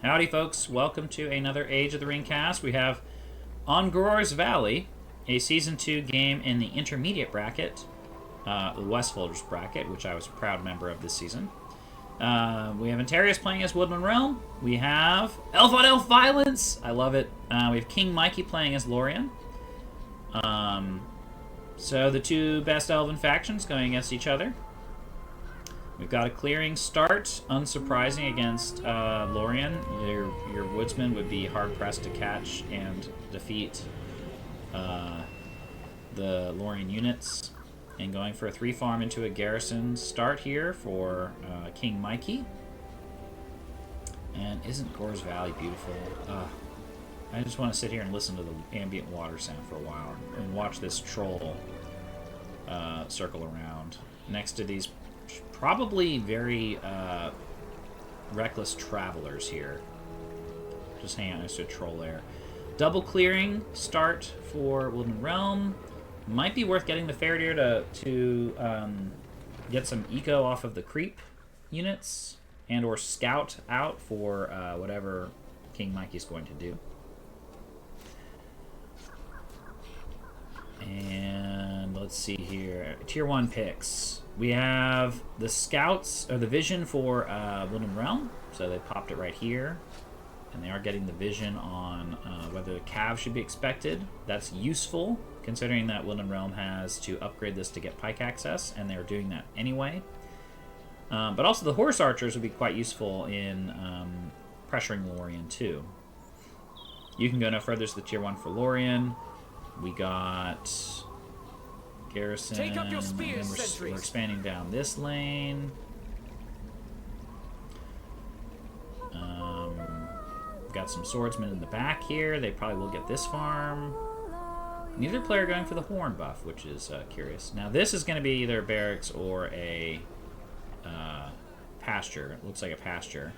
Howdy, folks. Welcome to another Age of the Ring cast. We have On Gror's Valley, a Season 2 game in the intermediate bracket, the Westfolders bracket, which I was a proud member of this season. We have Anterias playing as Woodland Realm. We have Elf on Elf Violence. I love it. We have King Miiekey playing as Lothlorien. So the two best Elven factions going against each other. We've got a clearing start, unsurprising against Lothlorien. Your woodsman would be hard-pressed to catch and defeat the Lothlorien units. And going for a 3-farm into a garrison start here for King Miiekey. And isn't Gror's Valley beautiful? I just want to sit here and listen to the ambient water sound for a while and watch this troll circle around next to these probably very reckless travelers here. Just hang out next to a troll there. Double clearing start for Woodland Realm. Might be worth getting the Faradir to get some eco off of the creep units and or scout out for whatever King Miiekey's going to do. And let's see here. Tier 1 picks. We have the scouts, or the vision for Woodland Realm. So they popped it right here. And they are getting the vision on whether the calves should be expected. That's useful, considering that Woodland Realm has to upgrade this to get pike access, and they're doing that anyway. But also the horse archers would be quite useful in pressuring Lothlorien too. You can go no further to the tier 1 for Lothlorien. We got garrison. Take up your spears, we're expanding down this lane. Got some swordsmen in the back here. They probably will get this farm. Neither player going for the horn buff, which is curious. Now this is going to be either a barracks or a pasture. It looks like a pasture.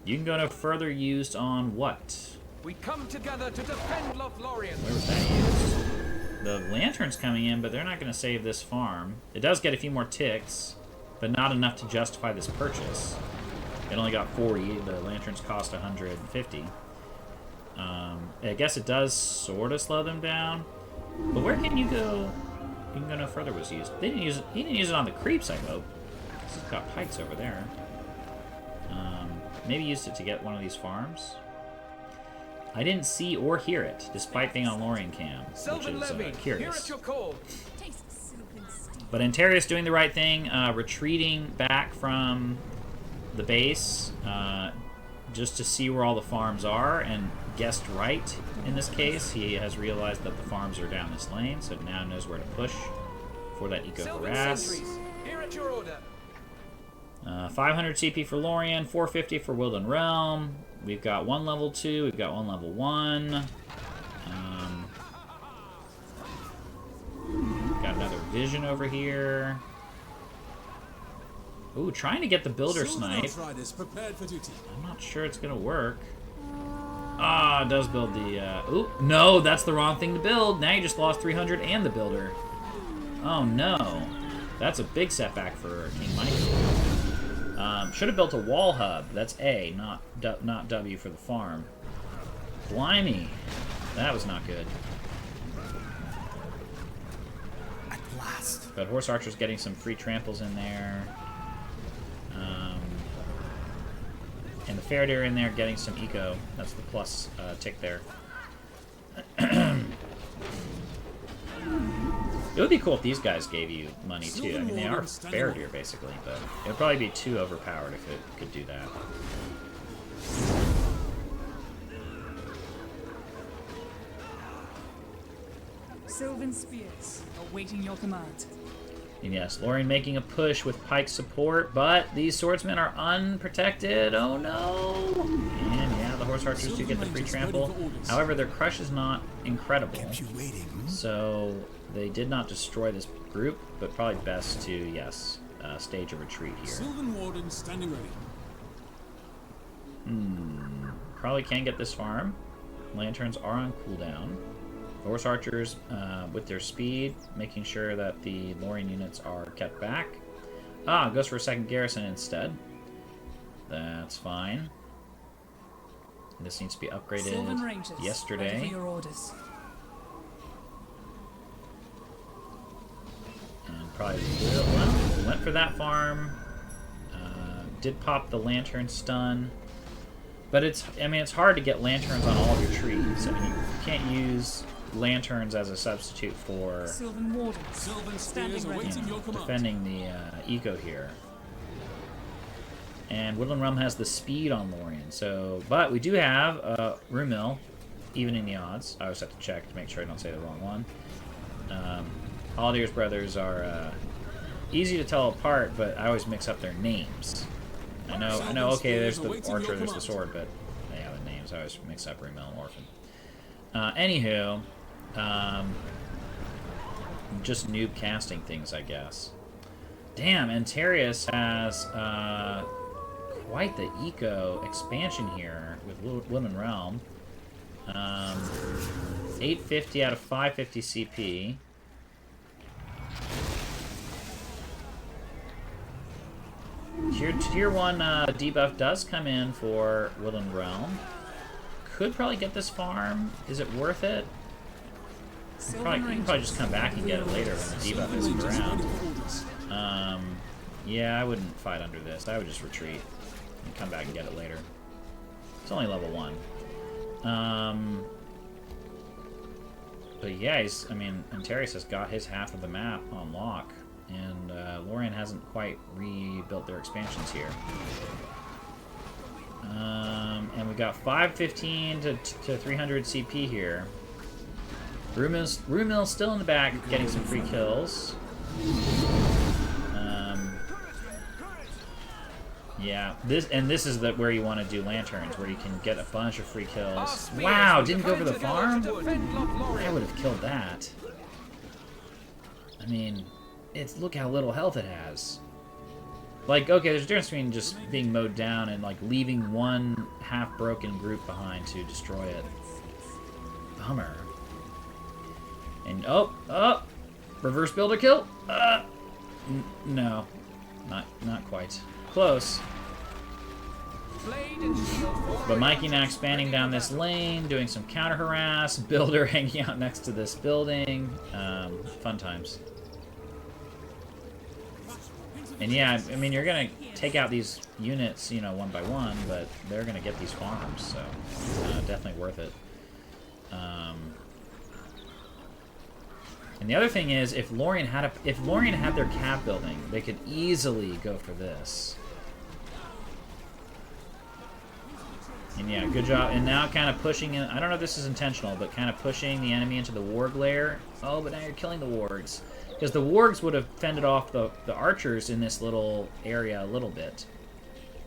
You can go no further used on what? We come together to defend Lothlorien. Where was that used? The lantern's coming in, but they're not going to save this farm. It does get a few more ticks, but not enough to justify this purchase. It only got 40. The lanterns cost 150. I guess it does sort of slow them down. But where can you go? You can go no further was used. They didn't use it. He didn't use it on the creeps, I hope. He's got pikes over there. Maybe used it to get one of these farms. I didn't see or hear it, despite being on Lothlorien cam, which is curious. But Anterias doing the right thing, retreating back from the base just to see where all the farms are, and guessed right in this case. He has realized that the farms are down this lane, so now knows where to push for that eco harass. 500 CP for Lothlorien, 450 for Woodland Realm. We've got one level 2, we've got one level 1. Got another vision over here. Ooh, trying to get the builder snipe. I'm not sure it's gonna work. Ah, it does build the, ooh, no, that's the wrong thing to build. Now you just lost 300 and the builder. Oh no. That's a big setback for King Miiekey. Should have built a wall hub. That's A, not W for the farm. Blimey. That was not good. At last. But Horse Archer's getting some free tramples in there. And the Faradir in there getting some eco. That's the plus tick there. It would be cool if these guys gave you money too. I mean, they are Faradir basically, but it would probably be too overpowered if it could do that. Sylvan Spears, awaiting your command. And yes, Lothlorien making a push with pike support, but these swordsmen are unprotected. Oh no! And yeah, the horse archers do get the free trample. However, their crush is not incredible. So they did not destroy this group, but probably best to, yes, stage a retreat here. Sylvan Warden standing ready. Probably can get this farm. Lanterns are on cooldown. Horse archers with their speed, making sure that the Lothlorien units are kept back. Ah, goes for a second garrison instead. That's fine. This needs to be upgraded Sylvan Rangers, ready yesterday. for your orders. And probably went for that farm. Did pop the lantern stun. But it's hard to get lanterns on all of your trees. I mean, you can't use lanterns as a substitute for Sylvan Wardens, Sylvan standing spears ready. awaiting your command. defending the eco here. And Woodland Realm has the speed on Lothlorien, so... But we do have Room Mill, evening the odds. I always have to check to make sure I don't say the wrong one. Haldir's brothers are easy to tell apart, but I always mix up their names. I know, okay, there's the archer, there's the sword, but yeah, the names, I always mix up Room Mill and Orphan. Anywho, just noob casting things, I guess. Damn, Anterias has quite the eco expansion here with Woodland Realm. 850 out of 550 CP. Tier 1 debuff does come in for Woodland Realm. Could probably get this farm. Is it worth it? You can probably just come back and get it later when the debuff isn't around. Yeah, I wouldn't fight under this. I would just retreat and come back and get it later. It's only level 1. But yeah, Anterias has got his half of the map on lock, and Lothlorien hasn't quite rebuilt their expansions here. And we got 515 to 300 CP here. Room Mill's still in the back, getting some free kills. Yeah, this is where you want to do lanterns, where you can get a bunch of free kills. Wow, didn't go for the farm? I would have killed that. I mean, look how little health it has. Like, okay, there's a difference between just being mowed down and like leaving one half-broken group behind to destroy it. Bummer. And reverse builder kill. No, not quite. Close. But Miiikey now expanding down this lane, doing some counter harass. Builder hanging out next to this building. Fun times. And yeah, I mean, you're gonna take out these units, one by one, but they're gonna get these farms, so definitely worth it. And the other thing is, if Lothlorien had their cap building, they could easily go for this. And yeah, good job. And now kind of pushing in, I don't know if this is intentional, but kind of pushing the enemy into the warg lair. Oh, but now you're killing the wargs. Because the wargs would have fended off the archers in this little area a little bit.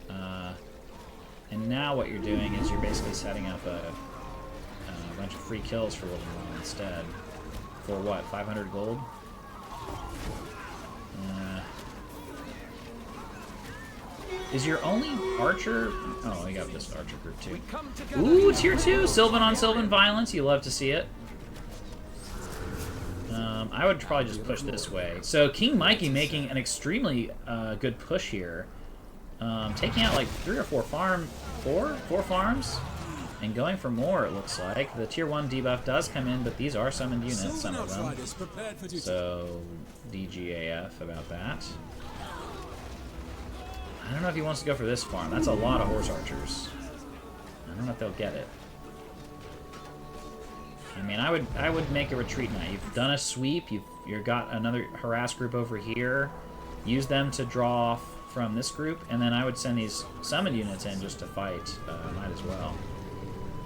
And now what you're doing is you're basically setting up a bunch of free kills for Woodland Realm instead. For what, 500 gold? Is your only archer... Oh, we got this archer group too. Ooh, tier 2! Sylvan on Sylvan violence. You love to see it. I would probably just push this way. So King Miiikey making an extremely good push here. Taking out like 3 or 4 farms. And going for more, it looks like. The tier 1 debuff does come in, but these are summoned units, some of them. So, DGAF about that. I don't know if he wants to go for this farm. That's a lot of horse archers. I don't know if they'll get it. I mean, I would make a retreat now. You've done a sweep. You've got another harass group over here. Use them to draw off from this group, and then I would send these summoned units in just to fight. Might as well.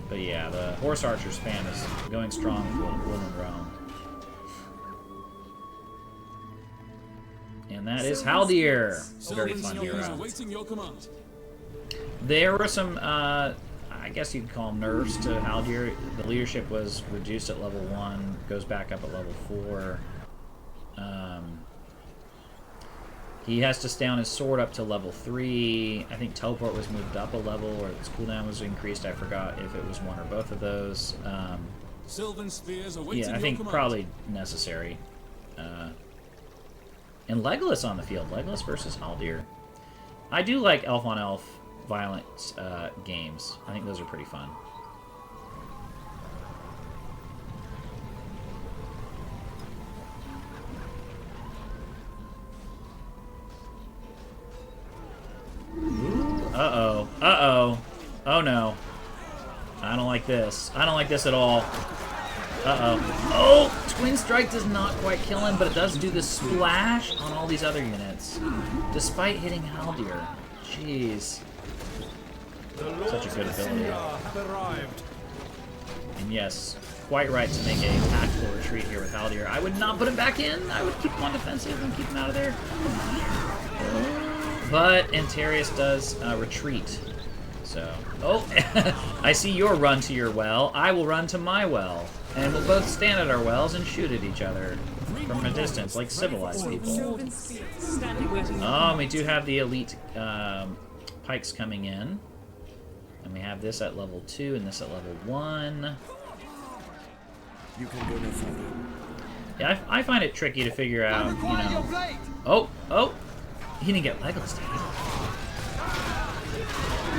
But yeah, the horse archer spam is going strong with Woodland Realm. And that is Haldir. It's a very fun year round. There were some, I guess you'd call them nerfs to Haldir. The leadership was reduced at level 1, goes back up at level 4. He has to stay on his sword up to level 3. I think teleport was moved up a level, or its cooldown was increased. I forgot if it was one or both of those. Sylvan spears awaiting Yeah, I your think command. probably necessary. And Legolas on the field. Legolas versus Haldir. I do like elf on elf violent games. I think those are pretty fun. Uh-oh. Uh-oh. Oh, no. I don't like this. I don't like this at all. Uh-oh. Oh! Twin Strike does not quite kill him, but it does do the splash on all these other units. Despite hitting Haldir. Jeez. Such a good ability. And yes, quite right to make a tactical retreat here with Haldir. I would not put him back in. I would keep him on defensive and keep him out of there. But Anterias does retreat. So, oh, I see your run to your well. I will run to my well. And we'll both stand at our wells and shoot at each other from a distance, like civilized people. Sylvan Spears, standing waiting. Oh, we do have the elite pikes coming in. And we have this at level 2 and this at level 1. You can go no further. Yeah, I find it tricky to figure out, you know... Oh! He didn't get Legolas, did he?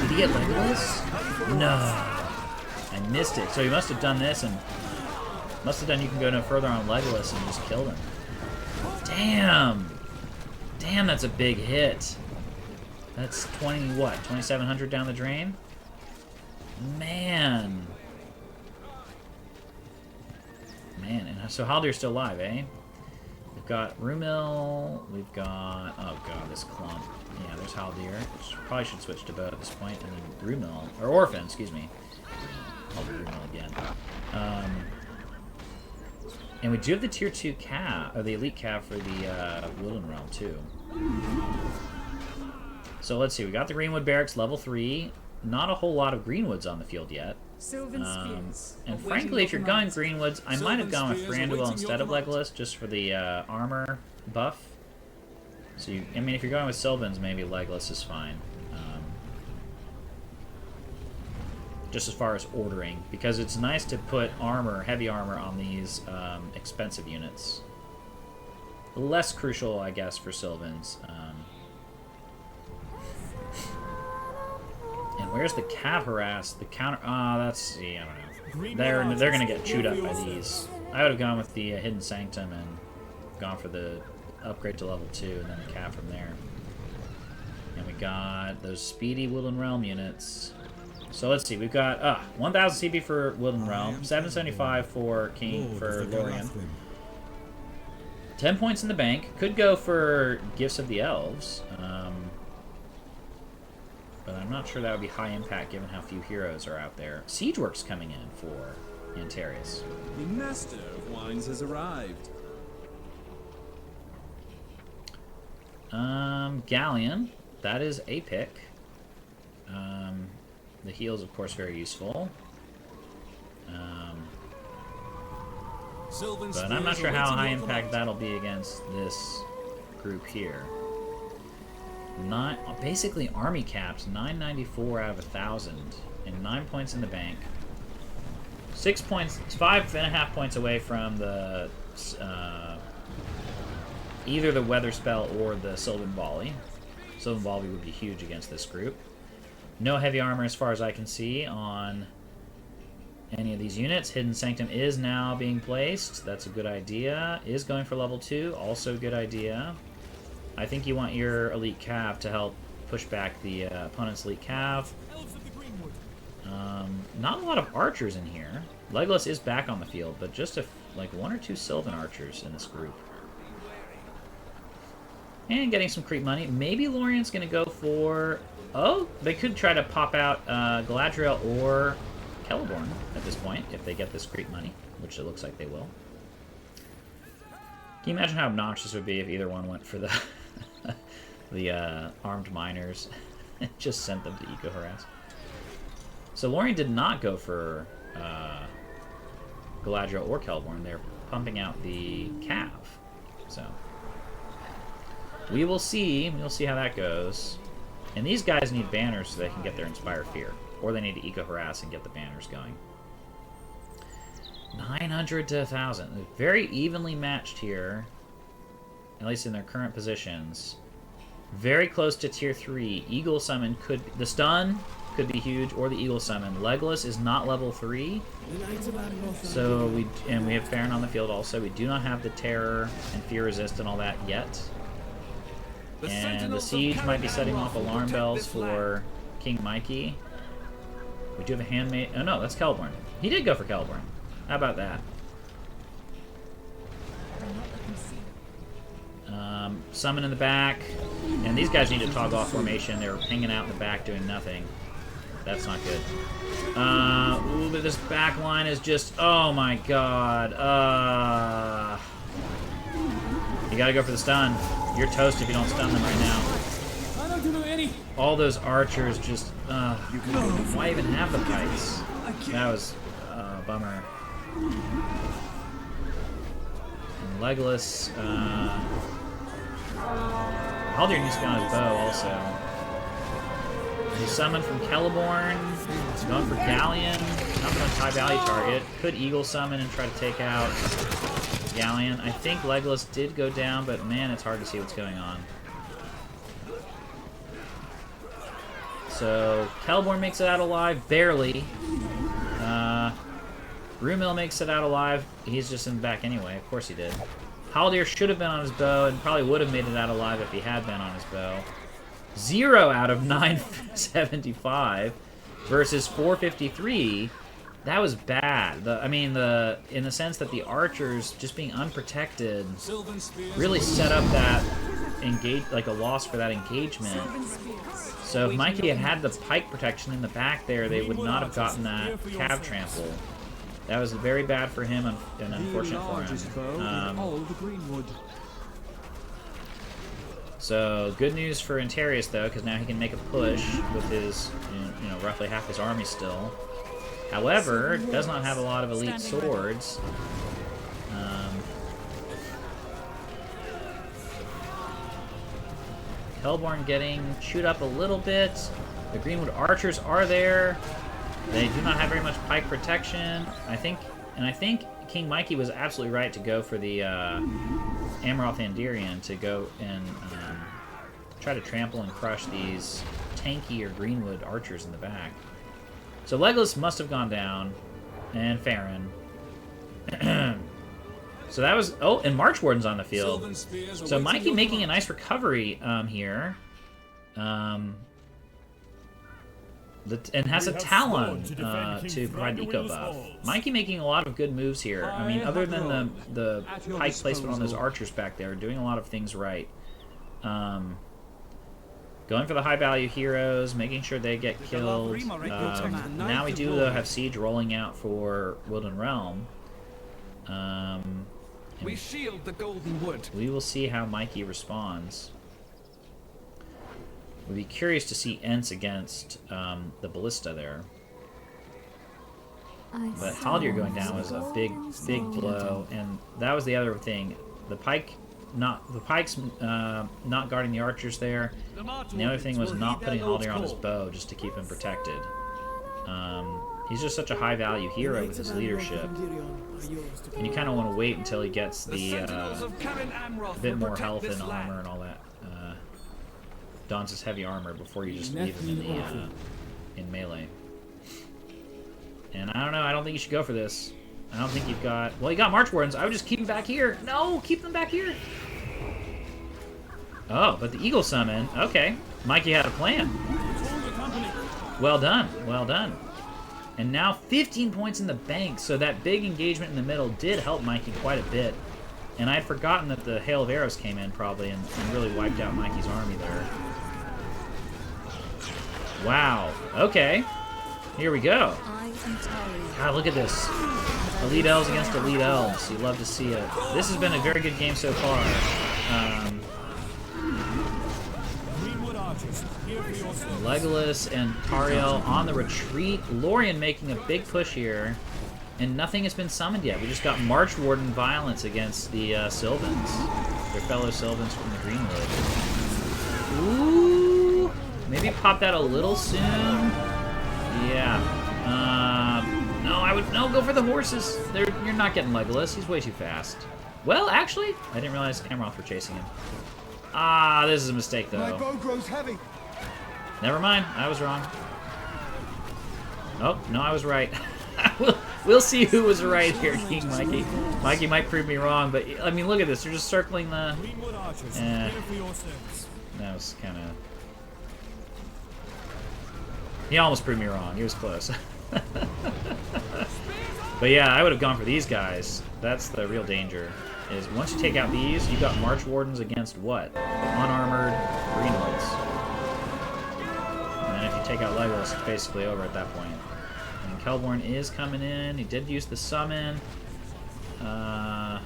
Did he get Legolas? No. I missed it. So he must have done this and... Must have done you can go no further on Legolas and just killed him. Damn! Damn, that's a big hit. That's 20, what? 2,700 down the drain? Man. Man, and so Haldir's still alive, eh? We've got Rumil, we've got... Oh god, this clump. Yeah, there's Haldir. Probably should switch to bow at this point, and then Rumil, or Orphan, excuse me. I'll do Rumil again. And we do have the tier 2 cav, or the elite cav for the Woodland Realm, too. So let's see, we got the Greenwood Barracks, level 3. Not a whole lot of Greenwoods on the field yet. Sylvan Spears, And awaiting frankly, your if you're going commands. Greenwoods, I might have gone with Thranduil instead of Legolas, just for the armor buff. So, I mean, if you're going with Sylvans, maybe Legolas is fine. Just as far as ordering, because it's nice to put armor, heavy armor, on these expensive units. Less crucial, I guess, for Sylvans. And where's the Cav Harass? The counter... that's... See, I don't know. They're gonna get chewed up by these. I would have gone with the Hidden Sanctum and gone for the upgrade to level 2 and then the Cav from there. And we got those speedy Woodland Realm units. So let's see, we've got 1,000 CP for Woodland Realm, 775 for King for Lothlorien. 10 points in the bank. Could go for Gifts of the Elves. But I'm not sure that would be high impact given how few heroes are out there. Siege Work's coming in for Anterias. The master of wines has arrived. Galleon. That is a pick. The heal's, of course, very useful. But I'm not sure how high impact that'll be against this group here. Basically army caps, 994 out of 1,000, and 9 points in the bank. 6 points, 5.5 points away from the either the weather spell or the Sylvan Volley. Sylvan Volley would be huge against this group. No heavy armor as far as I can see on any of these units. Hidden Sanctum is now being placed. That's a good idea. Is going for level 2. Also a good idea. I think you want your Elite Cav to help push back the opponent's Elite Cav. Not a lot of archers in here. Legolas is back on the field, but just like 1 or 2 Sylvan archers in this group. And getting some creep money. Maybe Lorien's going to go for... Oh, they could try to pop out Galadriel or Celeborn at this point, if they get this creep money, which it looks like they will. Can you imagine how obnoxious it would be if either one went for the the armed miners and just sent them to eco-harass? So Lorien did not go for Galadriel or Celeborn. They're pumping out the Cav. So we will see. We'll see how that goes. And these guys need banners so they can get their Inspire Fear. Or they need to eco-harass and get the banners going. 900 to 1,000. Very evenly matched here, at least in their current positions. Very close to tier 3. Eagle Summon could... The stun could be huge, or the Eagle Summon. Legolas is not level 3. So we have Farron on the field also. We do not have the Terror and Fear Resist and all that yet. And the Siege might be setting off alarm bells for King Miiekey. We do have a handmaid. Oh no, that's Kelborn. He did go for Kelborn. How about that? Summon in the back. And these guys need to toggle off formation. They're hanging out in the back doing nothing. That's not good. Ooh, but this back line is just... Oh my god. You gotta go for the stun. You're toast if you don't stun them right now. I don't do any. All those archers just... why even have the pikes? That was a bummer. And Legolas... Haldir needs to be on his bow also. He summoned from Celeborn. He's going for Galleon. Not going to high value target. Could Eagle summon and try to take out Galleon. I think Legolas did go down, but man, it's hard to see what's going on. So Celeborn makes it out alive, barely. Rumil makes it out alive. He's just in the back anyway. Of course he did. Haldir should have been on his bow and probably would have made it out alive if he had been on his bow. 0 out of 975 versus 453. That was bad. In the sense that the archers just being unprotected really set up that a loss for that engagement. So if Miiekey had had the pike protection in the back there, they would not have gotten that cav trample. That was very bad for him and unfortunate for him. So good news for Anterias though, because now he can make a push with his, roughly half his army still. However, does not have a lot of elite swords. Kelborn getting chewed up a little bit. The Greenwood archers are there. They do not have very much pike protection. I think King Miiekey was absolutely right to go for the Amaroth Andirian to go and try to trample and crush these tanky or Greenwood archers in the back. So Legolas must have gone down, and Farron. So that was... Oh, and March Warden's on the field. So Miiekey making a nice recovery here. And has a Talon to provide the eco buff. Miiekey making a lot of good moves here. I mean, other than the pike placement on those archers back there, doing a lot of things right. Going for the high value heroes, making sure they get killed. Now we do though have Siege rolling out for Woodland Realm. We shield the Golden Wood. We will see how Miiekey responds. We'd be curious to see Ents against the Ballista there. But Haldir going down was a big blow, and that was the other thing. The pikes not guarding the archers there. And the other thing was not putting Haldir on his bow just to keep him protected. He's just such a high value hero with his leadership, and you kind of want to wait until he gets the a bit more health and armor and all that. Dons his heavy armor before you just leave him in melee. And I don't know, I don't think you should go for this. I don't think you've got... Well, you got March Wardens. I would just keep them back here. No, keep them back here. Oh, but the Eagle Summon. Okay. Miiekey had a plan. Well done. Well done. And now 15 points in the bank, so that big engagement in the middle did help Miiekey quite a bit. And I had forgotten that the Hail of Arrows came in, probably, and really wiped out Miiekey's army there. Wow. Okay. Here we go. God, look at this. Elite Elves against Elite Elves. You love to see it. This has been a very good game so far. Legolas and Tariel on the retreat. Lothlorien making a big push here. And nothing has been summoned yet. We just got March Warden Violence against the Sylvans. Their fellow Sylvans from the Greenwood. Ooh! Maybe pop that a little soon. Yeah. No, I would no go for the horses. You're not getting Legolas. He's way too fast. Well, actually, I didn't realize Amroth were chasing him. Ah, this is a mistake though. My bow grows heavy. Never mind, I was wrong. Oh no, I was right. we'll see who was right here, King Miiekey. Miiekey might prove me wrong, but I mean, look at this. They're just circling the. That was kind of. He almost proved me wrong. He was close. But yeah, I would have gone for these guys. That's the real danger. Is once you take out these, you got March Wardens against what? Unarmored Greenwoods. And then if you take out Legolas, it's basically over at that point. And Kelborn is coming in. He did use the summon. Are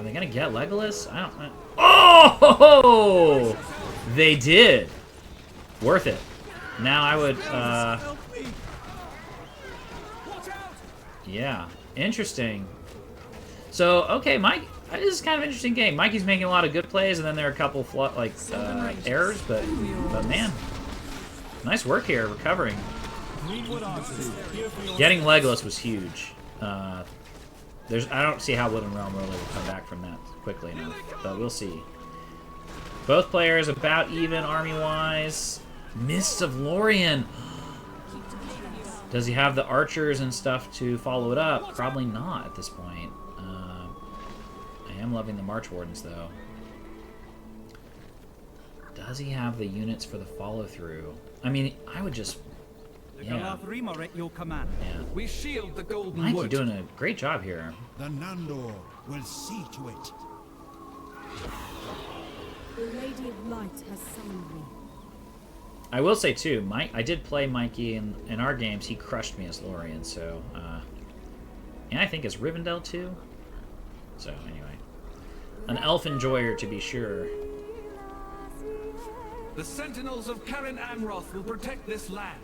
they gonna get Legolas? I don't. Oh! They did. Worth it. Now I would. Yeah, interesting. So okay, Mike. This is kind of an interesting game. Mikey's making a lot of good plays, and then there are a couple errors, but man, nice work here recovering. Getting Legolas was huge. I don't see how Woodland Realm really will come back from that quickly enough, but we'll see. Both players about even army-wise. Mists of Lorien. Does he have the archers and stuff to follow it up? Probably not at this point. I am loving the March Wardens, though. Does he have the units for the follow-through? I mean, I would just... Yeah. at your command. Yeah. We shield the golden Miiekey wood. doing a great job here. The Nandor will see to it. The Lady of Light has summoned me. I will say, too, I did play Miiekey in our games. He crushed me as Lorien, so... and I think as Rivendell, too. So, anyway. An elf enjoyer, to be sure. The sentinels of Karen Amroth will protect this land.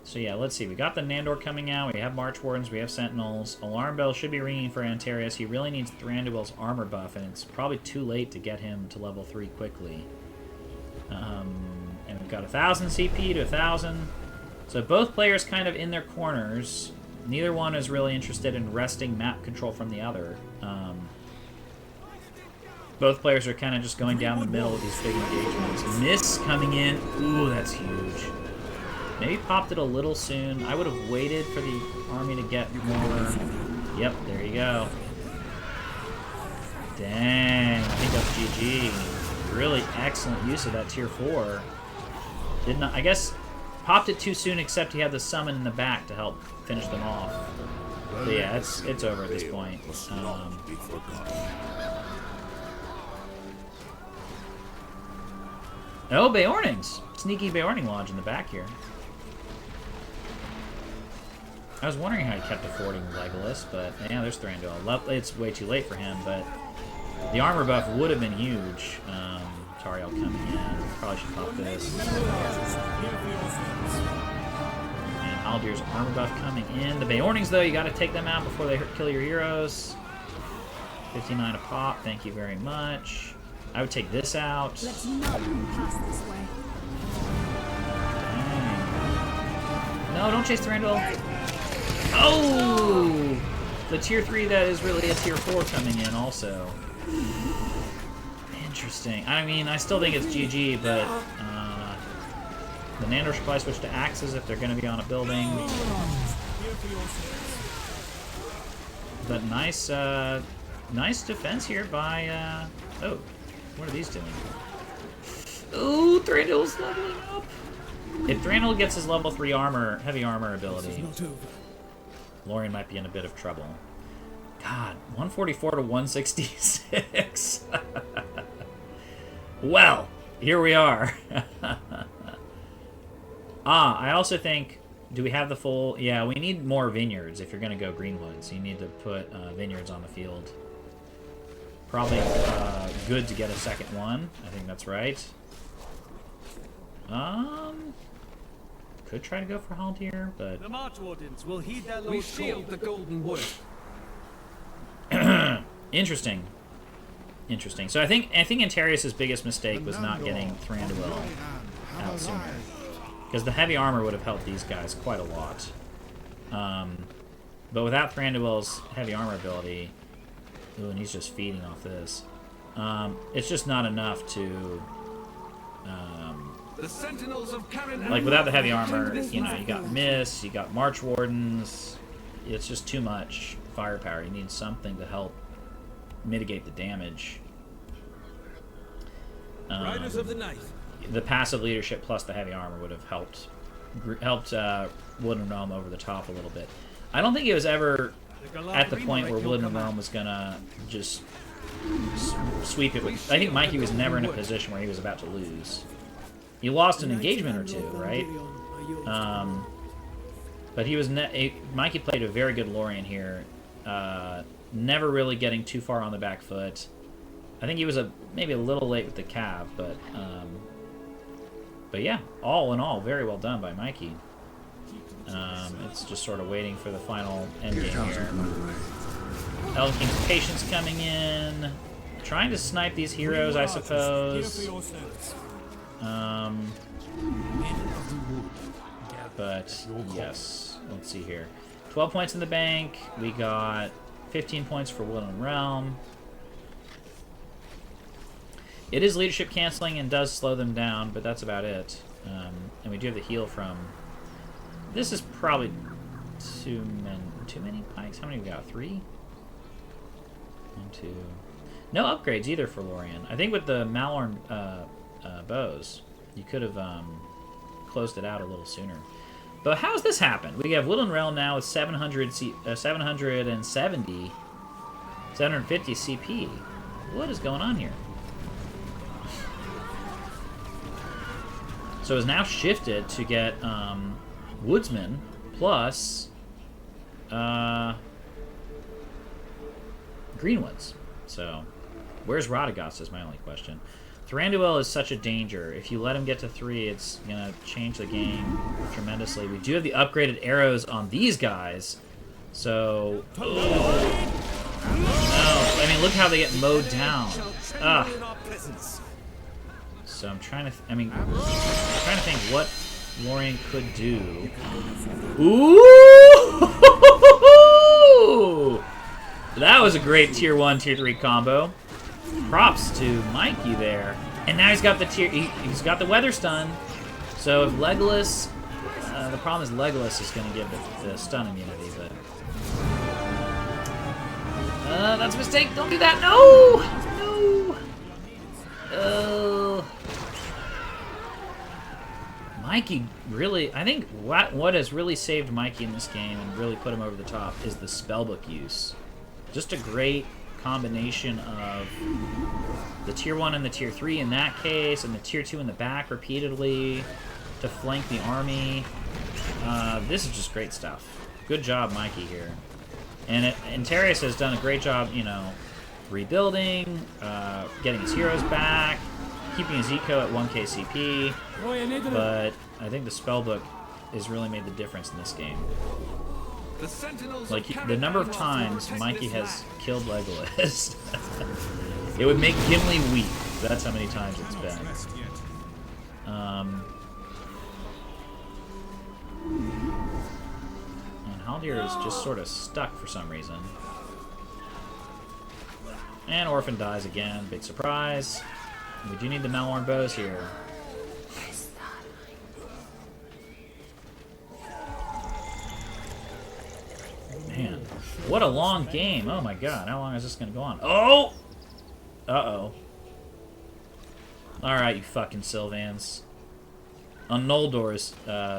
So yeah, let's see. We got the Nandor coming out. We have March Wardens. We have Sentinels. Alarm bell should be ringing for Anterias. He really needs Thranduil's armor buff, and it's probably too late to get him to level 3 quickly. And we've got 1,000 CP to 1,000. So both players kind of in their corners. Neither one is really interested in wresting map control from the other. Both players are kind of just going down the middle with these big engagements. Miss coming in. Ooh, that's huge. Maybe popped it a little soon. I would have waited for the army to get more. Yep, there you go. Dang, I think that's GG. Really excellent use of that tier 4. Did not, I guess, popped it too soon, except he had the summon in the back to help finish them off. But yeah, it's over at this point. Oh, Beornings! Sneaky Beorning Lodge in the back here. I was wondering how he kept affording Legolas, but yeah, there's Thranduil. It's way too late for him, but the armor buff would have been huge. Tariel coming in. Probably should pop this. And Aldir's armor buff coming in. The Beornings, though, you got to take them out before they kill your heroes. 59 a pop. Thank you very much. I would take this out. Let's not pass this way. Dang. No, don't chase Thranduil. Oh! The tier 3 that is really a tier 4 coming in also. Interesting. I mean, I still think it's GG, but the Nandor should probably switch to axes if they're going to be on a building. But nice, nice defense here by, oh, what are these doing? Ooh, Thranduil's leveling up. If Thranduil gets his level 3 armor, heavy armor ability, Lorien might be in a bit of trouble. God, 144 to 166. Well, here we are. I also think, do we have the full... Yeah, we need more vineyards if you're going to go Greenwoods. You need to put vineyards on the field. Probably good to get a second one. I think that's right. Could try to go for Haldir, but... The March Wardens will heed their lord's. We shield the golden wood. Interesting. Interesting. So I think Anterias' biggest mistake was not getting Thranduil out sooner. Because the heavy armor would have helped these guys quite a lot. But without Thranduil's heavy armor ability, ooh, and he's just feeding off this. It's just not enough to, The sentinels of Karen like without the heavy armor, you know, you got Mist, you got March Wardens. It's just too much firepower. You need something to help mitigate the damage. Riders of the Knife. The passive leadership plus the heavy armor would have helped Woodland Realm over the top a little bit. I don't think it was ever at the point where Woodland Realm was gonna just sweep it. I think Miiekey was never in a position where he was about to lose. He lost an engagement or two, right? But he was Miiekey played a very good Lothlorien here, never really getting too far on the back foot. I think he was maybe a little late with the cav, but yeah, all in all, very well done by Miiekey. It's just sort of waiting for the final endgame here. Elven King's Patience coming in, trying to snipe these heroes, I suppose. But yes, let's see here. 12 points in the bank. We got 15 points for Woodland Realm. It is leadership canceling and does slow them down, but that's about it. And we do have the heal from... This is probably too many pikes. How many we got? 3? 1, 2... No upgrades either for Lothlorien. I think with the Malorn bows, you could have closed it out a little sooner. But how's this happen? We have Woodland Realm now with 750 CP. What is going on here? So it's now shifted to get Woodsman plus Greenwoods. So where's Radagast is my only question. Thranduil is such a danger. If you let him get to 3, it's going to change the game tremendously. We do have the upgraded arrows on these guys. So... Oh, I mean, look how they get mowed down. Ugh. So I'm trying to... I'm trying to think what Lothlorien could do. Ooh! That was a great Tier 1, Tier 3 combo. Props to Miiekey there. And now he's got the he's got the weather stun. So if Legolas... the problem is Legolas is going to give the stun immunity, but... that's a mistake. Don't do that. No! No! Miiekey really... I think what has really saved Miiekey in this game and really put him over the top is the spellbook use. Just a great combination of the Tier 1 and the Tier 3 in that case, and the Tier 2 in the back repeatedly to flank the army. This is just great stuff. Good job, Miiekey here. And Anterias has done a great job, you know, rebuilding, getting his heroes back, keeping his eco at 1k CP, but I think the spellbook has really made the difference in this game. Like, the number of times Miiekey has killed Legolas, it would make Gimli weep. That's how many times it's been. And Haldir is just sort of stuck for some reason. And Orphan dies again. Big surprise. We do need the Malorn bows here. Man, what a long game. Oh my god, how long is this going to go on? Oh! Uh-oh. Alright, you fucking Sylvans. On Noldor is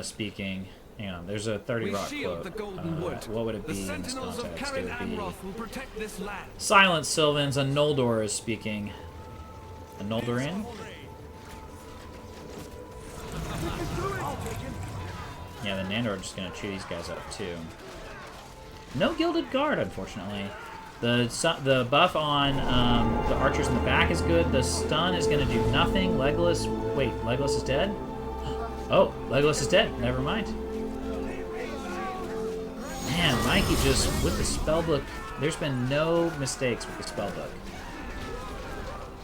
speaking. Hang on, there's a 30 Rock quote. What would it be in this context? It would be... Silence, Sylvans. On Noldor is speaking. A Noldorian? Yeah, the Nandor are just going to chew these guys up too. No Gilded Guard, unfortunately. The buff on the archers in the back is good. The stun is going to do nothing. Legolas... Wait, Legolas is dead? Oh, Legolas is dead. Never mind. Man, Miiekey just, with the spellbook, there's been no mistakes with the spellbook.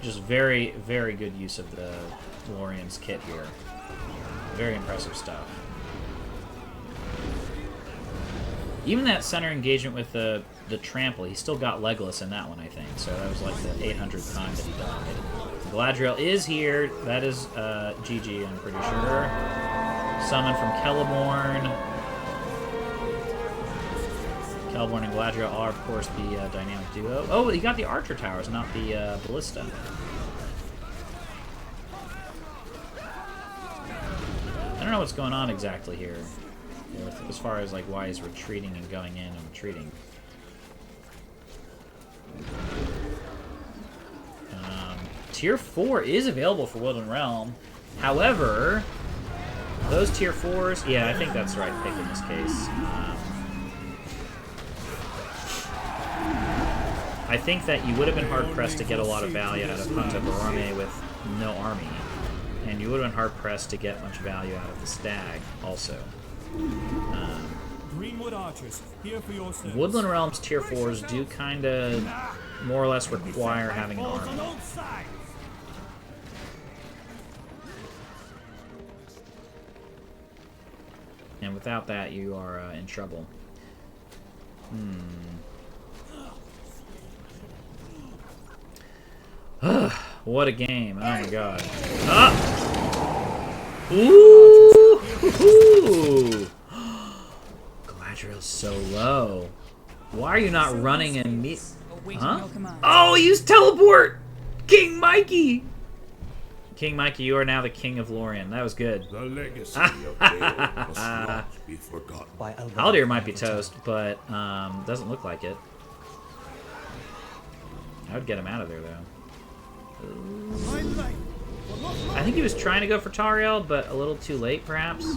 Just very, very good use of the Lothlorien's kit here. Very impressive stuff. Even that center engagement with the trample, he still got Legolas in that one, I think. So that was like the 800th time that he died. Galadriel is here. That is GG, I'm pretty sure. Summon from Celeborn. Celeborn and Galadriel are, of course, the dynamic duo. Oh, he got the Archer Towers, not the Ballista. I don't know what's going on exactly here, as far as like why he's retreating and going in and retreating. Tier 4 is available for Woodland Realm. However, those Tier 4s... Yeah, I think that's the right pick in this case. I think that you would have been hard-pressed to get a lot of value out of Hunter Barame with no army. And you would have been hard-pressed to get much value out of the Stag, also. Greenwood Archers, here for your service. Woodland Realms Tier 4s do kind of more or less require having an army. And without that, you are in trouble. What a game. Oh my god. Ah! Ooh! Galadriel's so low. Why are you not running and meet? Huh? Oh, he used teleport! King Miiekey! King Miiekey, you are now the king of Lothlorien. That was good. The legacy of Dale must not be forgotten. Haldir might be toast, but doesn't look like it. I would get him out of there, though. I think he was trying to go for Tariel, but a little too late, perhaps.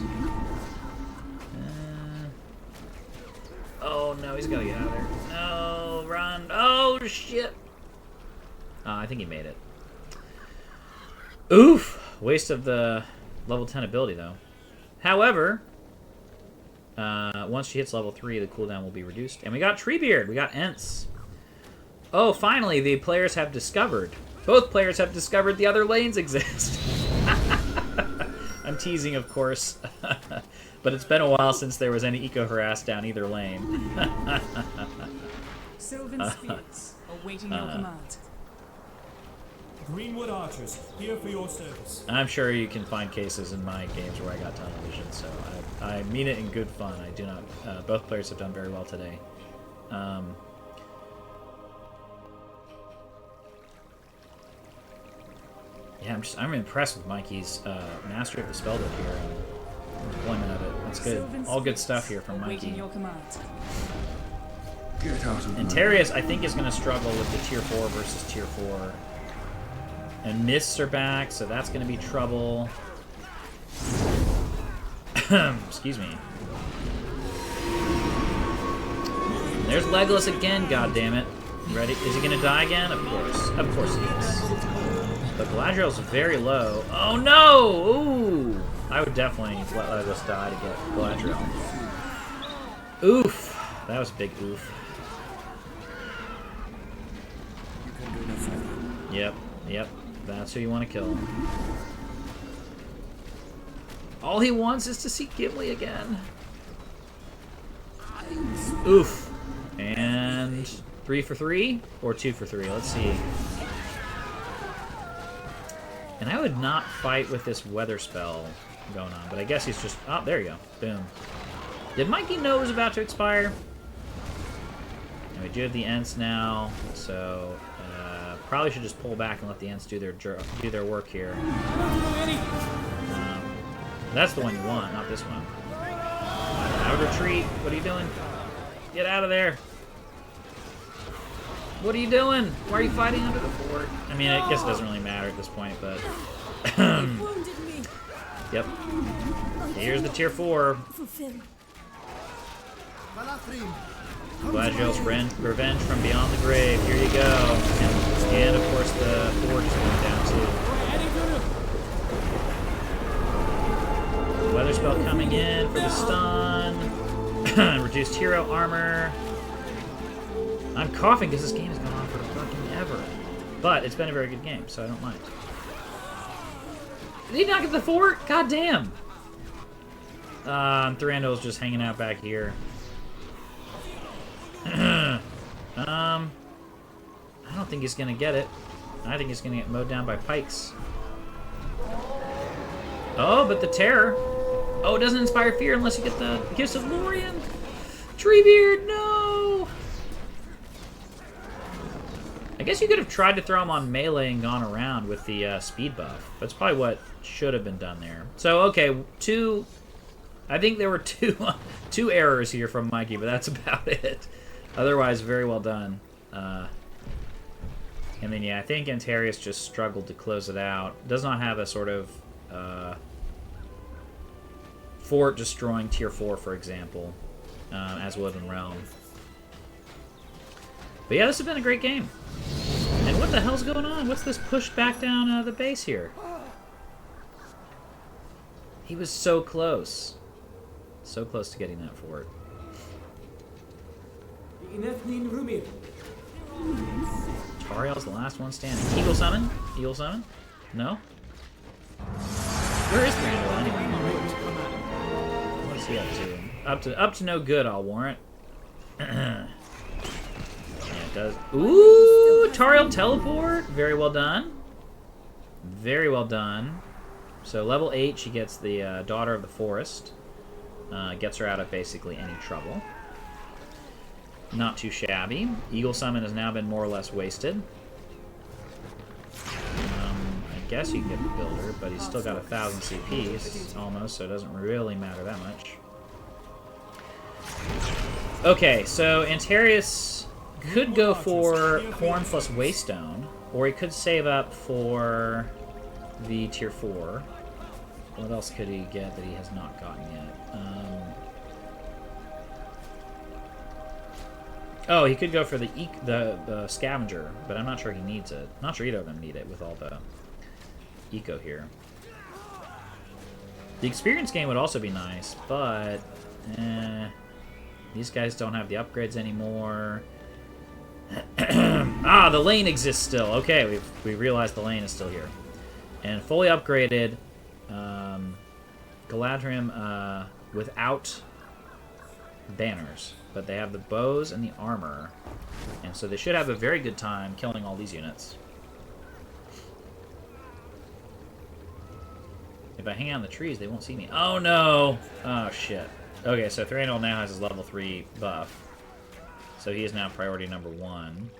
Oh, no, he's got to get out of there. No, run. Oh, shit. I think he made it. Oof! Waste of the level 10 ability, though. However, once she hits level 3, the cooldown will be reduced. And we got Treebeard. We got Ents. Oh, finally, the players have discovered. Both players have discovered the other lanes exist. I'm teasing, of course. But it's been a while since there was any eco-harass down either lane. Sylvan Spears, awaiting your command. Greenwood Archers, here for your service. I'm sure you can find cases in my games where I got tunnel vision, so I mean it in good fun. I do not. Both players have done very well today. Yeah, I'm impressed with Mikey's mastery of the spellbook here and deployment of it. That's good. All good stuff here from Miiekey. Anterias, I think, is going to struggle with the Tier 4 versus Tier 4. And Mists are back, so that's going to be trouble. Excuse me. There's Legolas again, goddammit. Ready? Is he going to die again? Of course. Of course he is. But Galadriel's very low. Oh no! Ooh! I would definitely let Legolas die to get Galadriel. Oof! That was a big oof. Yep, yep. That's who you want to kill. All he wants is to see Gimli again. Oof. And 3 for 3? Or 2 for 3? Let's see. And I would not fight with this weather spell going on, but I guess he's just... Oh, there you go. Boom. Did Miiekey know it was about to expire? And we do have the Ents now, so... probably should just pull back and let the Ents do their work here. That's the one you want, not this one. I would retreat. What are you doing? Get out of there. What are you doing? Why are you fighting under the fort? I mean, I guess it doesn't really matter at this point, but... Yep. Here's the Tier 4. Galadriel's revenge from beyond the grave. Here you go. And of course, the fort is going down, too. Weather spell coming in for the stun. Reduced hero armor. I'm coughing because this game has gone on for fucking ever. But it's been a very good game, so I don't mind. Did he not get the fort? God damn. Thranduil's just hanging out back here. I don't think he's gonna get it. I think he's gonna get mowed down by pikes. Oh, but the terror. Oh, it doesn't inspire fear unless you get the gifts of Lothlorien. Treebeard, no! I guess you could have tried to throw him on melee and gone around with the speed buff. That's probably what should have been done there. So, okay, I think there were two errors here from Miiekey, but that's about it. Otherwise, very well done. And then, yeah, I think Anterias just struggled to close it out. Does not have a sort of fort destroying tier 4, for example, as Woodland Realm. But yeah, this has been a great game. And what the hell's going on? What's this push back down the base here? He was so close. So close to getting that fort. Tariel's the last one standing. Eagle summon? Eagle summon? No? Where is Randall anyway? What is he up to? Up to no good, I'll warrant. Yeah, it does. Ooh! Tariel teleport! Very well done. Very well done. So level 8, she gets the Daughter of the Forest. Gets her out of basically any trouble. Not too shabby. Eagle Summon has now been more or less wasted. I guess you can get the Builder, but he's still got 1,000 CPs, almost, so it doesn't really matter that much. Okay, so Anterias could go for Horn plus Waystone, or he could save up for the tier 4. What else could he get that he has not gotten yet? Oh, he could go for the Scavenger, but I'm not sure he needs it. Not sure either of them need it with all the eco here. The experience gain would also be nice, but these guys don't have the upgrades anymore. Ah, the lane exists still. Okay, we realized the lane is still here. And fully upgraded Galadrim without banners, but they have the bows and the armor, and so they should have a very good time killing all these units. If I hang out in the trees, they won't see me. Oh no! Oh shit. Okay, so Thranduil now has his level 3 buff, so he is now priority number 1.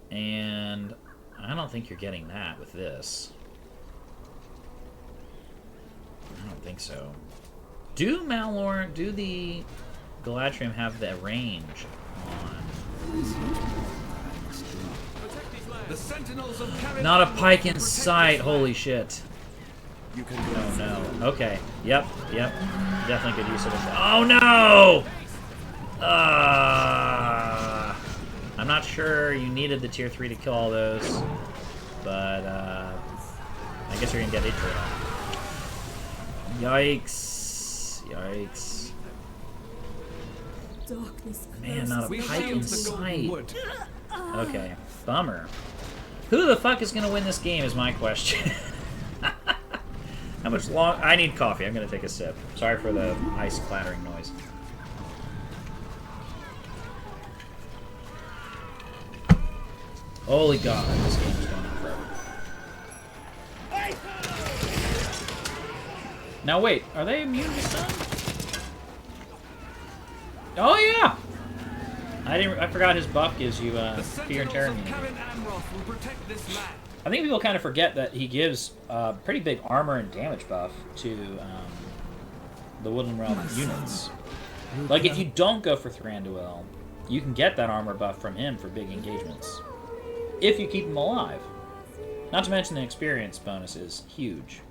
And I don't think you're getting that with this. I don't think so. Do the Galadrim have the range on? The sentinels of Karen Not a pike in sight, holy shit. Oh no. Okay. Yep. Definitely good use of it. Oh no! I'm not sure you needed the tier 3 to kill all those, but I guess you're gonna get 8 for it all. Yikes. Yikes. Darkness. Man, not a We pike shield in the golden sight. wood. Okay. Bummer. Who the fuck is gonna win this game is my question. How much long... I need coffee. I'm gonna take a sip. Sorry for the ice clattering noise. Holy god, this game is going on forever. Now wait, are they immune to stun? Oh yeah! I forgot his buff gives you fear and terror immunity. I think people kind of forget that he gives pretty big armor and damage buff to the Woodland Realm units. Like if you don't go for Thranduil, you can get that armor buff from him for big engagements. If you keep him alive. Not to mention the experience bonus is huge.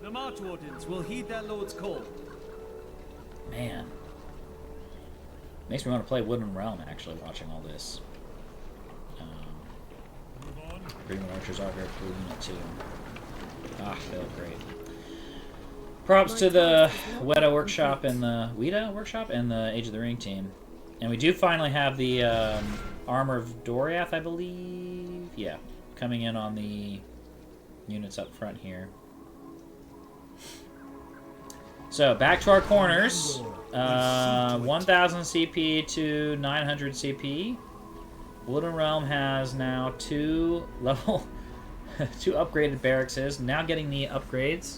The March Wardens will heed their lord's call. Man. Makes me want to play Woodland Realm, actually, watching all this. Greenwood Archers are very cool unit, too. Ah, they look great. Props to the Weta Workshop and the Age of the Ring team. And we do finally have the Armor of Doriath, I believe. Yeah, coming in on the units up front here. So, back to our corners. 1,000 CP to 900 CP. Woodland Realm has now 2 upgraded barracks. Now getting the upgrades.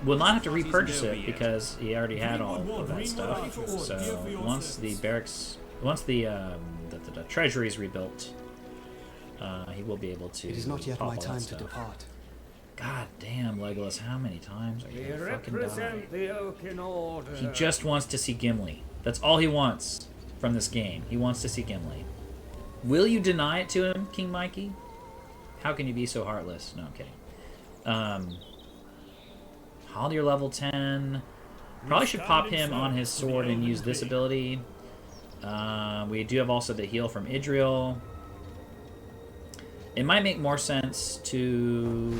Will not have to repurchase it because he already had all of that stuff. So once the barracks, once the treasury is rebuilt, he will be able to. It is not yet pop my all that time to stuff. depart. God damn, Legolas! How many times are you gonna fucking die? Represent the oak in order. He just wants to see Gimli. That's all he wants from this game. He wants to see Gimli. Will you deny it to him, King Miiekey? How can you be so heartless? No, I'm kidding. Haldir level 10. Probably should pop him on his sword and use this ability. We do have also the heal from Idril. It might make more sense to...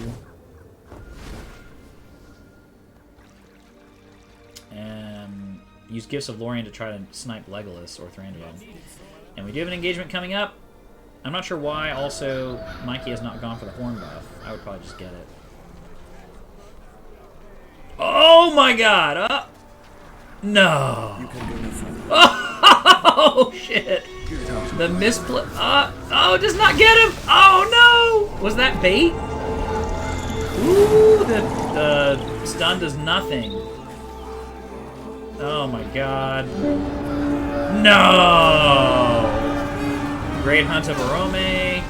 use Gifts of Lorien to try to snipe Legolas or Thranduil. And we do have an engagement coming up. I'm not sure why also Miiekey has not gone for the horn buff. I would probably just get it. Oh my god! No! Oh shit! The misplay. Oh, does not get him! Oh no! Was that bait? Ooh, the stun does nothing. Oh my god. No! Great Hunt of Arome.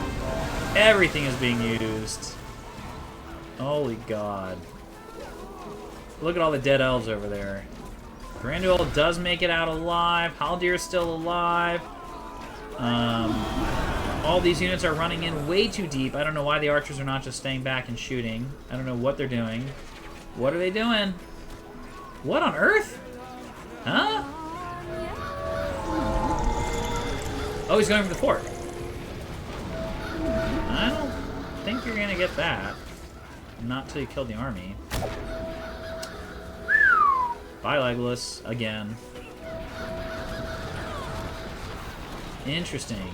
Everything is being used. Holy god. Look at all the dead elves over there. Thranduil does make it out alive. Haldir is still alive. All these units are running in way too deep. I don't know why the archers are not just staying back and shooting. I don't know what they're doing. What are they doing? What on earth? Huh? Oh, he's going for the fort. I don't think you're gonna get that. Not till you kill the army. Bye, Legolas. Again. Interesting.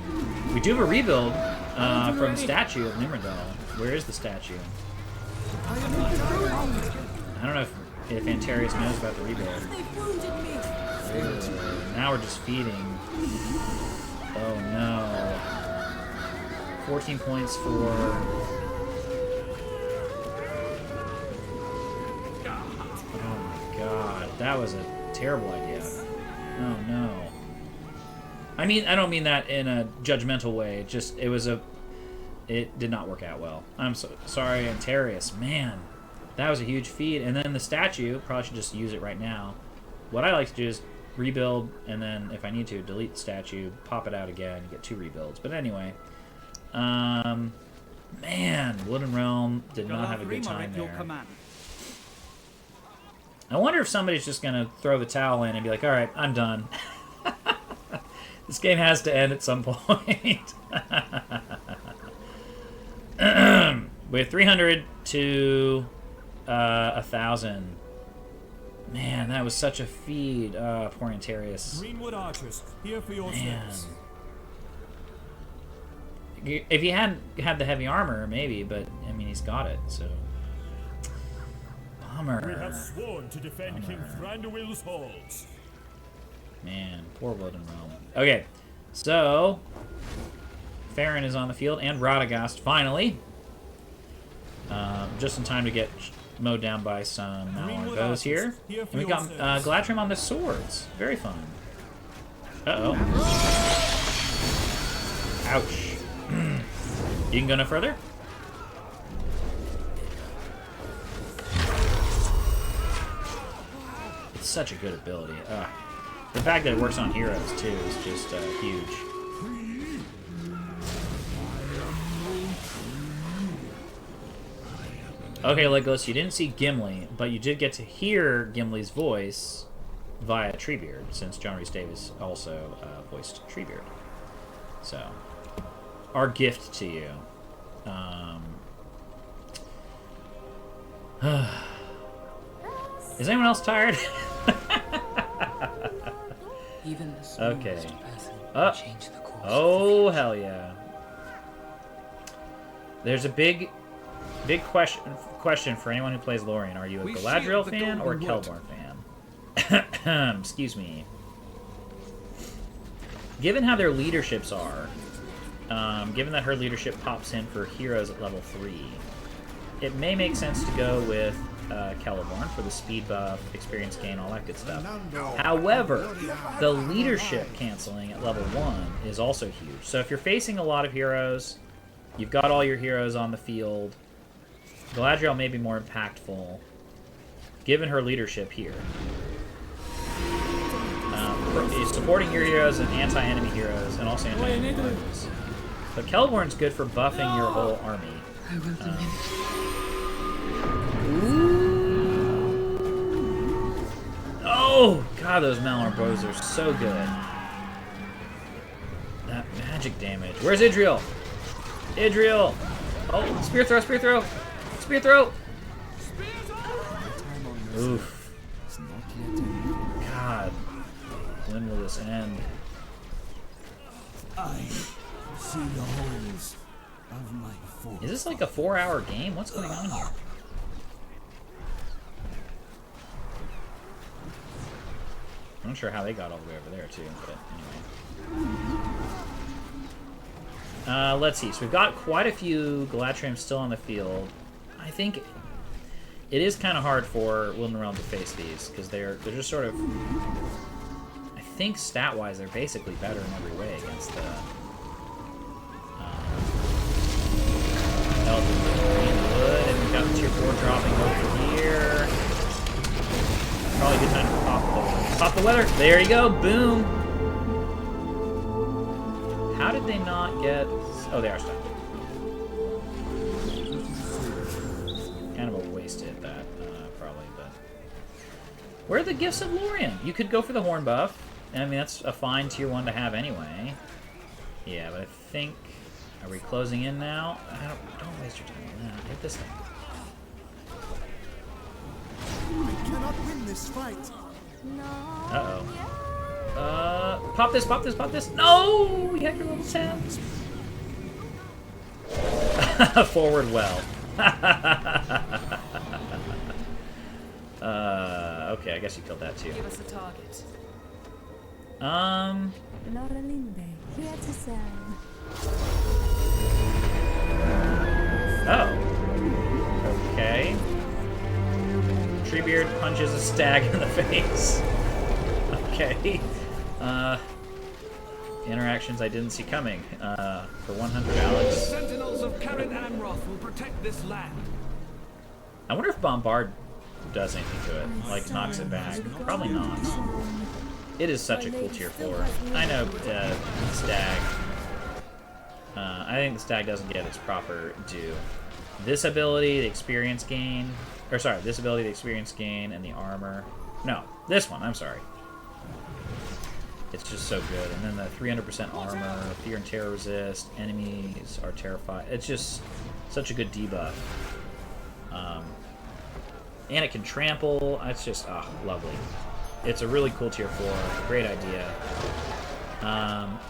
We do have a rebuild from the statue of Nimrodel. Where is the statue? I don't know if Anterias knows about the rebuild. Now we're just feeding. Oh no. 14 points for... God, that was a terrible idea. Oh no. I mean, I don't mean that in a judgmental way. Just it did not work out well. I'm so sorry, Anterias. Man, that was a huge feed. And then the statue, probably should just use it right now. What I like to do is rebuild, and then if I need to, delete the statue, pop it out again, get 2 rebuilds. But anyway, man, Woodland Realm did not have a good time there. I wonder if somebody's just going to throw the towel in and be like, alright, I'm done. This game has to end at some point. We have 300 to 1,000. Man, that was such a feed. Poor Anterias. Greenwood archers, here for your Man. service. If he hadn't had the heavy armor, maybe, but, I mean, he's got it, so... Bummer. We have sworn to defend King Thranduil's halls. Man, poor Woodland Realm. Okay, so... Farron is on the field, and Radagast, finally. Just in time to get mowed down by some Malorn bows here. And we got Gladrim on the swords. Very fun. Uh-oh. Ouch. You can go no further? It's such a good ability. The fact that it works on heroes, too, is just huge. Okay, Legolas, you didn't see Gimli, but you did get to hear Gimli's voice via Treebeard, since John Rhys Davies also voiced Treebeard. So, our gift to you. Is anyone else tired? Okay. Oh, hell yeah. There's a big Big question for anyone who plays Lorien. Are you a We Galadriel shield the fan or a golden wood. Celeborn fan? Excuse me. Given how their leaderships are, given that her leadership pops in for heroes at level 3, it may make sense to go with Celeborn for the speed buff, experience gain, all that good stuff. However, the leadership canceling at level 1 is also huge. So if you're facing a lot of heroes, you've got all your heroes on the field, Galadriel may be more impactful, given her leadership here. Supporting your heroes and anti-enemy heroes, and also anti-enemy armies. But Celeborn's good for buffing your whole army. I will diminish. Oh, God, those Malor bows are so good. That magic damage. Where's Idriel? Idriel! Oh, spear throw, spear throw! Spear throw! Oof. God. When will this end? I see the holes of my force. Is this like a 4-hour game? What's going on here? I'm not sure how they got all the way over there, too, but anyway. Let's see. So we've got quite a few Galatrians still on the field. I think it is kind of hard for Woodland Realm to face these, because they're just sort of... I think stat-wise they're basically better in every way against the... Elven Wood, and we've got the tier 4 dropping over here. Probably a good time to pop the weather. Pop the weather! There you go! Boom! How did they not get... Oh, they are stuck. Kind of a waste to hit that, probably, but... Where are the Gifts of Lorien? You could go for the Horn buff. I mean, that's a fine tier 1 to have anyway. Yeah, but I think... Are we closing in now? Don't waste your time on that. Hit this thing. I cannot win this fight. Uh-oh. Pop this, pop this, pop this. No! You had your level 10. Forward well. Okay, I guess you killed that too. Give us a target. Lorelinde, here to serve. Oh. Okay. Treebeard punches a stag in the face. Okay. Interactions I didn't see coming. For 100 The Alex. sentinels of Karen Amroth will protect this land. I wonder if Bombard does anything to it. Like, knocks it back. Probably not. It is such a cool tier 4. I know, Stag. I think the Stag doesn't get its proper due. This ability, the experience gain... Or, sorry, this ability, the experience gain, and the armor... No, this one, I'm sorry. It's just so good. And then the 300% armor, fear and terror resist, enemies are terrified. It's just such a good debuff. And it can trample. It's just, lovely. It's a really cool tier 4. Great idea.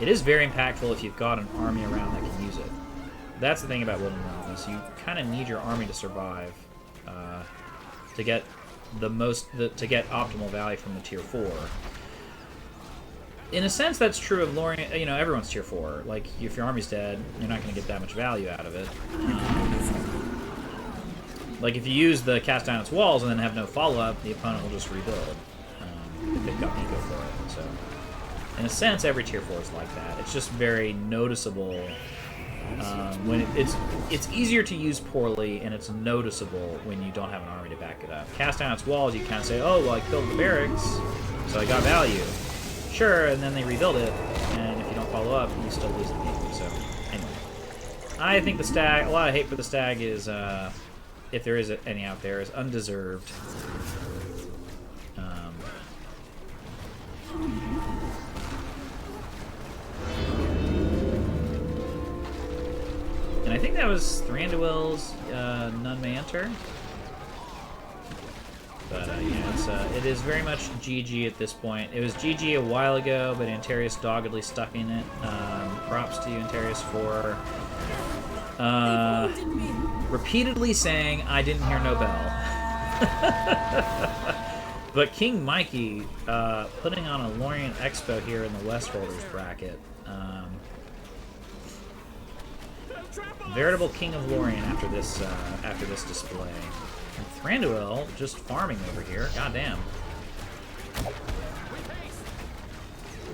It is very impactful if you've got an army around that can use it. That's the thing about Woodland Realm, is you kind of need your army to survive to get to get optimal value from the tier 4. In a sense, that's true of Lorien. You know, everyone's tier 4. Like, if your army's dead, you're not going to get that much value out of it. Like, if you use the cast down its walls and then have no follow-up, the opponent will just rebuild. If they've got eco for it. So, in a sense, every tier 4 is like that. It's just very noticeable. When it's easier to use poorly, and it's noticeable when you don't have an army to back it up. Cast down its walls, you kind of say, oh, well, I killed the barracks, so I got value. Sure, and then they rebuild it, and if you don't follow up, you still lose the game. So, anyway. I think the Stag, a lot of hate for the Stag is, if there is any out there, is undeserved. And I think that was Thranduil's None May Enter. But yeah, it is very much GG at this point. It was GG a while ago, but Anterias doggedly stuck in it. Props to you, Anterias, for repeatedly saying I didn't hear no bell. But King Miiekey putting on a Lorien Expo here in the West Holders bracket. Veritable King of Lorien after this display. And Thranduil just farming over here. Goddamn.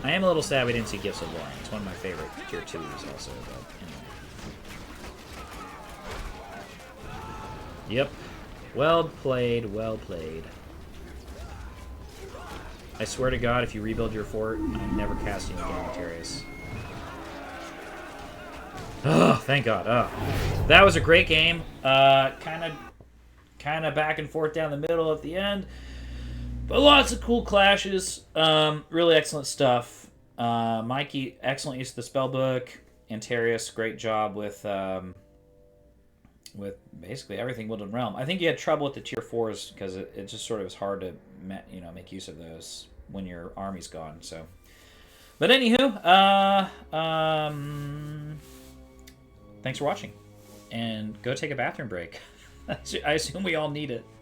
I am a little sad we didn't see Gifts of Lorien. It's one of my favorite tier 2s also, but anyway. Yep. Well played, well played. I swear to God, if you rebuild your fort, I'm never casting again, Anterias. Oh, thank God. Oh. That was a great game. Kind of back and forth down the middle at the end. But lots of cool clashes. Really excellent stuff. Miiekey, excellent use of the spellbook. Anterias, great job with basically everything Woodland Realm. I think you had trouble with the tier 4s because it just sort of is hard to make use of those when your army's gone. So, but anywho, thanks for watching, and go take a bathroom break. I assume we all need it.